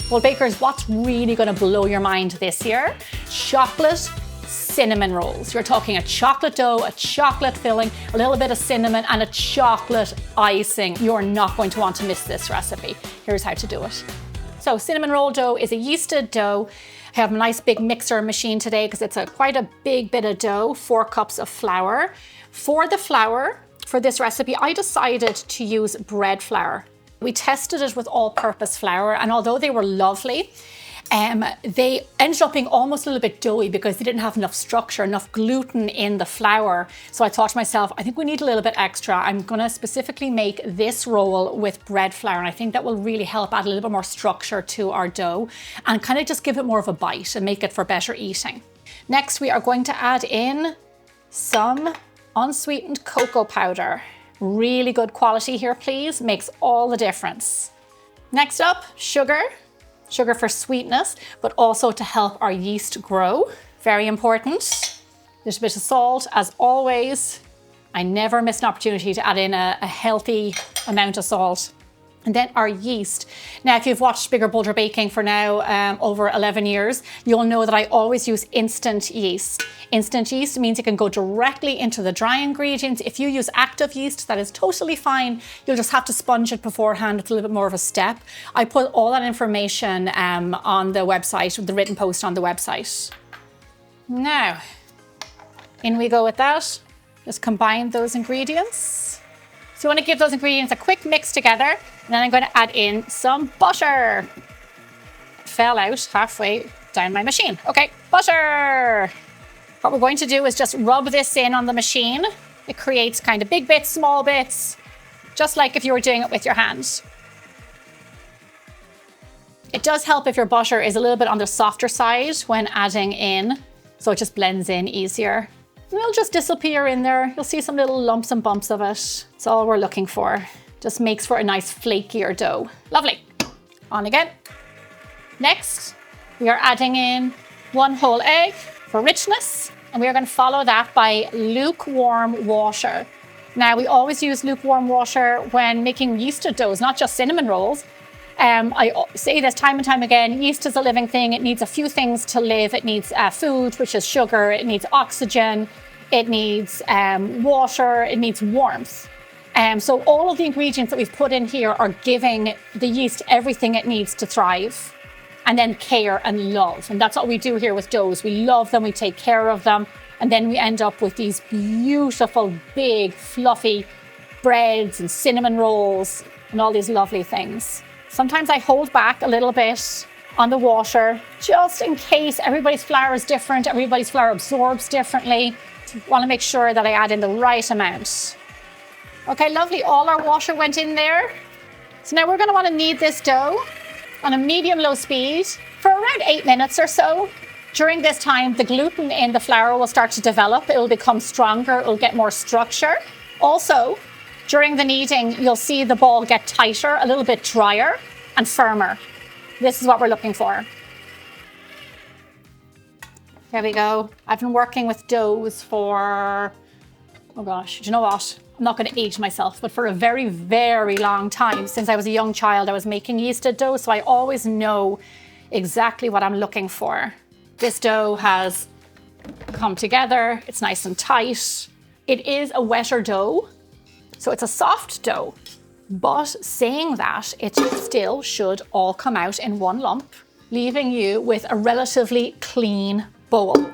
Well, bakers, what's really gonna blow your mind this year? Chocolate cinnamon rolls. You're talking a chocolate dough, a chocolate filling, a little bit of cinnamon, and a chocolate icing. You're not going to want to miss this recipe. Here's how to do it. So cinnamon roll dough is a yeasted dough. I have a nice big mixer machine today because it's quite a big bit of dough, 4 cups of flour. For the flour, for this recipe, I decided to use bread flour. We tested it with all-purpose flour, and although they were lovely, they ended up being almost a little bit doughy because they didn't have enough structure, enough gluten in the flour. So I thought to myself, I think we need a little bit extra. I'm gonna specifically make this roll with bread flour, and I think that will really help add a little bit more structure to our dough and kind of just give it more of a bite and make it for better eating. Next, we are going to add in some unsweetened cocoa powder. Really good quality here, please. Makes all the difference. Next up, sugar. Sugar for sweetness, but also to help our yeast grow. Very important. There's a bit of salt, as always. I never miss an opportunity to add in a healthy amount of salt. And then our yeast. Now, if you've watched Bigger Bolder Baking for now over 11 years, you'll know that I always use instant yeast. Instant yeast means it can go directly into the dry ingredients. If you use active yeast, that is totally fine. You'll just have to sponge it beforehand. It's a little bit more of a step. I put all that information on the website, the written post on the website. Now, in we go with that. Just combine those ingredients. So you want to give those ingredients a quick mix together, and then I'm going to add in some butter. It fell out halfway down my machine. Okay, butter. What we're going to do is just rub this in on the machine. It creates kind of big bits, small bits, just like if you were doing it with your hands. It does help if your butter is a little bit on the softer side when adding in, so it just blends in easier. And it'll just disappear in there. You'll see some little lumps and bumps of it. That's all we're looking for. Just makes for a nice flakier dough. Lovely. On again. Next, we are adding in 1 whole egg for richness. And we are going to follow that by lukewarm water. Now, we always use lukewarm water when making yeasted doughs, not just cinnamon rolls. I say this time and time again, yeast is a living thing. It needs a few things to live. It needs food, which is sugar. It needs oxygen. It needs water. It needs warmth. So all of the ingredients that we've put in here are giving the yeast everything it needs to thrive, and then care and love. And that's what we do here with doughs. We love them. We take care of them. And then we end up with these beautiful, big, fluffy breads and cinnamon rolls and all these lovely things. Sometimes I hold back a little bit on the water, just in case. Everybody's flour is different. Everybody's flour absorbs differently. So I want to make sure that I add in the right amount. Okay, lovely. All our water went in there. So now we're going to want to knead this dough on a medium-low speed for around 8 minutes or so. During this time, the gluten in the flour will start to develop. It will become stronger. It will get more structure. Also, during the kneading, you'll see the ball get tighter, a little bit drier and firmer. This is what we're looking for. There we go. I've been working with doughs for, oh gosh, do you know what? I'm not going to age myself, but for a very, very long time. Since I was a young child, I was making yeasted dough, so I always know exactly what I'm looking for. This dough has come together. It's nice and tight. It is a wetter dough. So it's a soft dough, but saying that, it still should all come out in one lump, leaving you with a relatively clean bowl.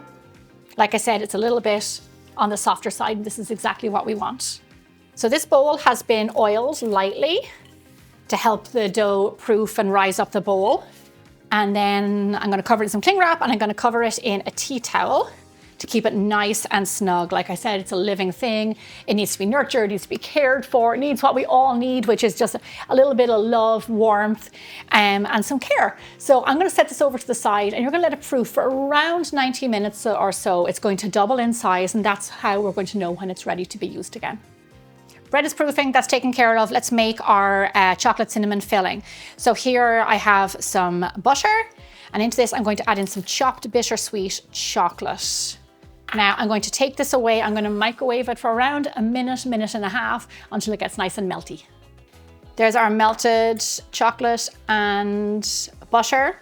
Like I said, it's a little bit on the softer side. This is exactly what we want. So this bowl has been oiled lightly to help the dough proof and rise up the bowl. And then I'm going to cover it in some cling wrap, and I'm going to cover it in a tea towel to keep it nice and snug. Like I said, it's a living thing. It needs to be nurtured, it needs to be cared for. It needs what we all need, which is just a little bit of love, warmth, and some care. So I'm going to set this over to the side, and you're going to let it proof for around 90 minutes or so. It's going to double in size, and that's how we're going to know when it's ready to be used again. Bread is proofing, that's taken care of. Let's make our chocolate cinnamon filling. So here I have some butter, and into this I'm going to add in some chopped bittersweet chocolate. Now I'm going to take this away. I'm going to microwave it for around a minute, minute and a half until it gets nice and melty. There's our melted chocolate and butter.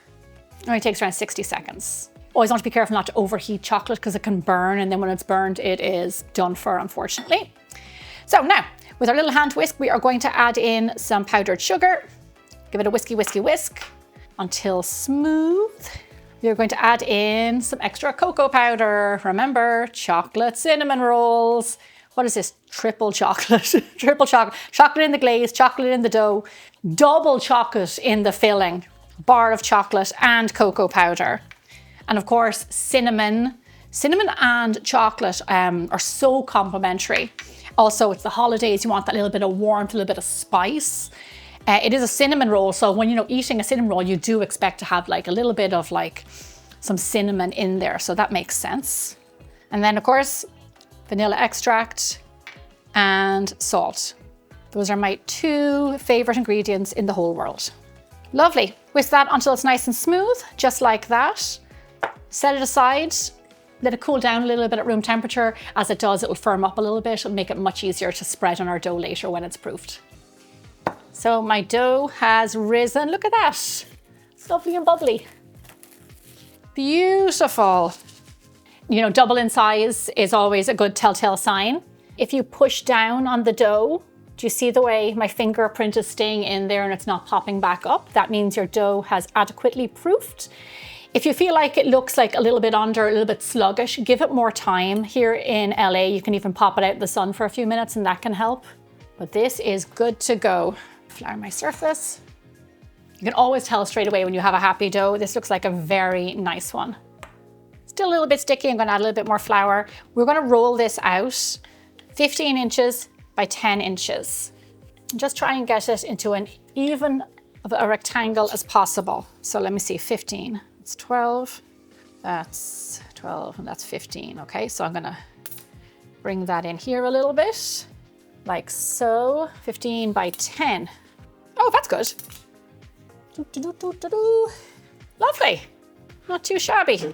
It only takes around 60 seconds. Always want to be careful not to overheat chocolate because it can burn, and then when it's burned, it is done for, unfortunately. So now, with our little hand whisk, we are going to add in some powdered sugar. Give it a whisky, whisky, whisk until smooth. We are going to add in some extra cocoa powder. Remember, chocolate cinnamon rolls. What is this? Triple chocolate. Triple chocolate. Chocolate in the glaze, chocolate in the dough, double chocolate in the filling, bar of chocolate and cocoa powder. And of course, cinnamon. Cinnamon and chocolate are so complementary. Also, it's the holidays. You want that little bit of warmth, a little bit of spice. It is a cinnamon roll, so when eating a cinnamon roll, you do expect to have like a little bit of like some cinnamon in there, so that makes sense. And then of course, vanilla extract and salt. Those are my 2 favorite ingredients in the whole world. Lovely. Whisk that until it's nice and smooth, just like that. Set it aside. Let it cool down a little bit at room temperature. As it does, it will firm up a little bit and make it much easier to spread on our dough later when it's proofed. So my dough has risen. Look at that. It's lovely and bubbly. Beautiful. You know, double in size is always a good telltale sign. If you push down on the dough, do you see the way my fingerprint is staying in there and it's not popping back up? That means your dough has adequately proofed. If you feel like it looks like a little bit under, a little bit sluggish, give it more time. Here in LA, you can even pop it out in the sun for a few minutes and that can help. But this is good to go. Flour my surface. You can always tell straight away when you have a happy dough. This looks like a very nice one. Still a little bit sticky. I'm going to add a little bit more flour. We're going to roll this out 15 inches by 10 inches. And just try and get it into an even of a rectangle as possible. So let me see, 15. It's 12. That's 12 and that's 15. Okay, so I'm going to bring that in here a little bit. Like so. 15 by 10. Oh, that's good. Lovely. Not too shabby.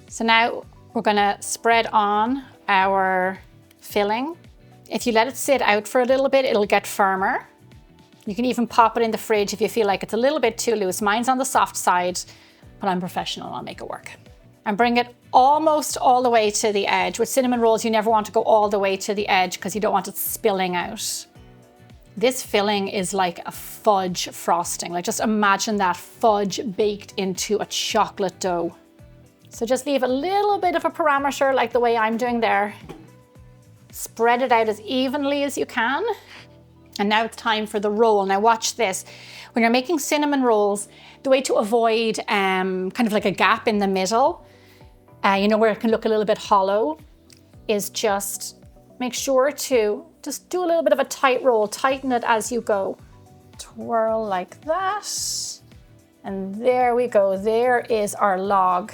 So now we're going to spread on our filling. If you let it sit out for a little bit, it'll get firmer. You can even pop it in the fridge if you feel like it's a little bit too loose. Mine's on the soft side, but I'm professional, I'll make it work. And bring it almost all the way to the edge. With cinnamon rolls, you never want to go all the way to the edge because you don't want it spilling out. This filling is like a fudge frosting. Like just imagine that fudge baked into a chocolate dough. So just leave a little bit of a parameter like the way I'm doing there. Spread it out as evenly as you can. And now it's time for the roll. Now watch this. When you're making cinnamon rolls, the way to avoid kind of like a gap in the middle, you know, where it can look a little bit hollow, is just make sure to just do a little bit of a tight roll. Tighten it as you go. Twirl like that. And there we go. There is our log,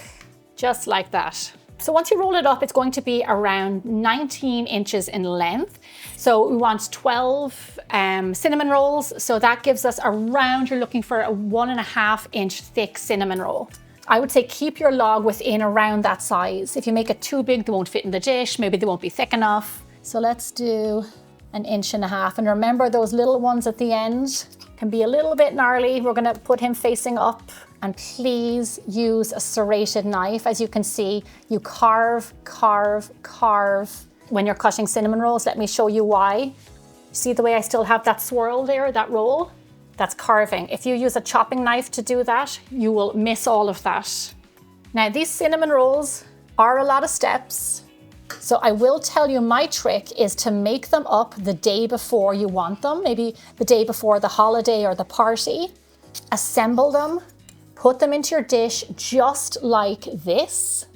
just like that. So once you roll it up, it's going to be around 19 inches in length. So we want 12 cinnamon rolls. So that gives us around, you're looking for a 1.5 inch thick cinnamon roll. I would say keep your log within around that size. If you make it too big, they won't fit in the dish. Maybe they won't be thick enough. So let's do 1.5 inches. And remember those little ones at the end can be a little bit gnarly. We're gonna put him facing up. And please use a serrated knife. As you can see, you carve, carve, carve when you're cutting cinnamon rolls. Let me show you why. See the way I still have that swirl there, that roll? That's carving. If you use a chopping knife to do that, you will miss all of that. Now, these cinnamon rolls are a lot of steps. So I will tell you my trick is to make them up the day before you want them, maybe the day before the holiday or the party. Assemble them. Put them into your dish just like this.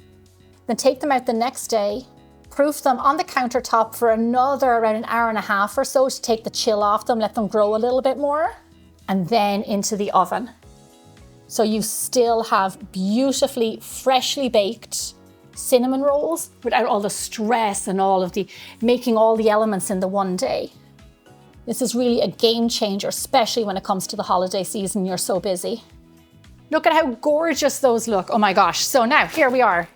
Then take them out the next day, proof them on the countertop for another around 1.5 hours or so to take the chill off them, let them grow a little bit more, and then into the oven. So you still have beautifully, freshly baked cinnamon rolls without all the stress and all of the making all the elements in the one day. This is really a game changer, especially when it comes to the holiday season, you're so busy. Look at how gorgeous those look. Oh my gosh. So now here we are.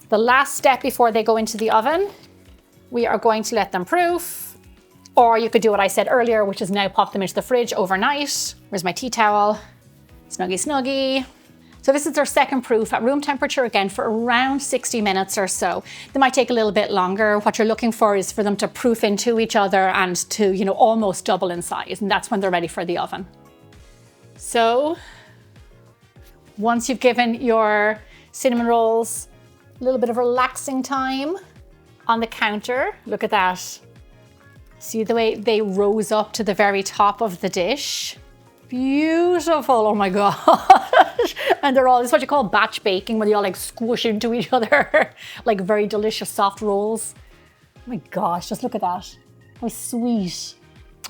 The last step before they go into the oven, we are going to let them proof. Or you could do what I said earlier, which is now pop them into the fridge overnight. Where's my tea towel? Snuggy, snuggy. So this is their second proof at room temperature again for around 60 minutes or so. They might take a little bit longer. What you're looking for is for them to proof into each other and to, you know, almost double in size. And that's when they're ready for the oven. So once you've given your cinnamon rolls a little bit of relaxing time on the counter, look at that. See the way they rose up to the very top of the dish? Beautiful, oh my gosh. And they're all, this is what you call batch baking, when they all like squish into each other, like very delicious soft rolls. Oh my gosh, just look at that. How sweet.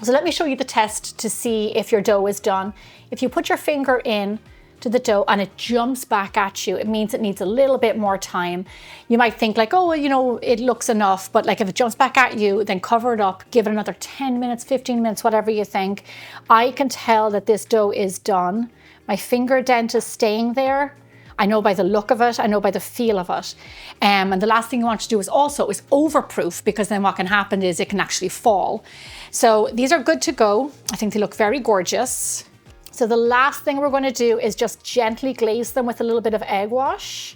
So let me show you the test to see if your dough is done. If you put your finger in to the dough and it jumps back at you, it means it needs a little bit more time. You might think like, oh, well, you know, it looks enough, but like if it jumps back at you, then cover it up, give it another 10 minutes, 15 minutes, whatever you think. I can tell that this dough is done. My finger dent is staying there. I know by the look of it, I know by the feel of it. And the last thing you want to do is overproof, because then what can happen is it can actually fall. So these are good to go. I think they look very gorgeous. So the last thing we're going to do is just gently glaze them with a little bit of egg wash.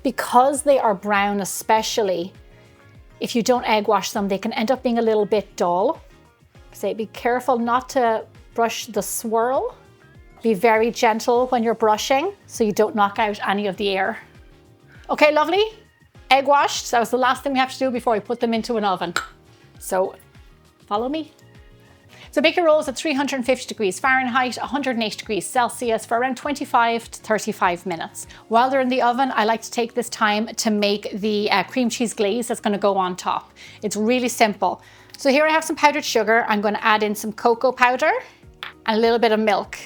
Because they are brown especially, if you don't egg wash them, they can end up being a little bit dull. So be careful not to brush the swirl. Be very gentle when you're brushing so you don't knock out any of the air. Okay, lovely. Egg washed. That was the last thing we have to do before we put them into an oven. So follow me. So bake your rolls at 350 degrees Fahrenheit, 108 degrees Celsius for around 25 to 35 minutes. While they're in the oven, I like to take this time to make the cream cheese glaze that's going to go on top. It's really simple. So here I have some powdered sugar. I'm going to add in some cocoa powder and a little bit of milk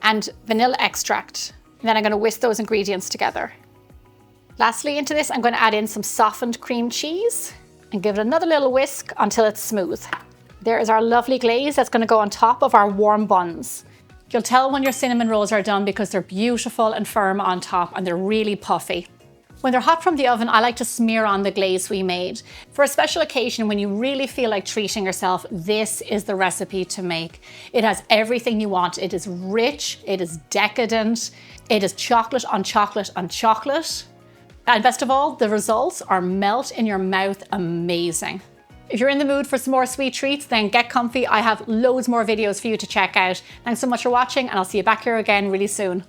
and vanilla extract. And then I'm going to whisk those ingredients together. Lastly, into this, I'm going to add in some softened cream cheese and give it another little whisk until it's smooth. There is our lovely glaze that's going to go on top of our warm buns. You'll tell when your cinnamon rolls are done because they're beautiful and firm on top and they're really puffy. When they're hot from the oven, I like to smear on the glaze we made. For a special occasion, when you really feel like treating yourself, this is the recipe to make. It has everything you want. It is rich, it is decadent, it is chocolate on chocolate on chocolate. And best of all, the results are melt in your mouth amazing. If you're in the mood for some more sweet treats, then get comfy. I have loads more videos for you to check out. Thanks so much for watching, and I'll see you back here again really soon.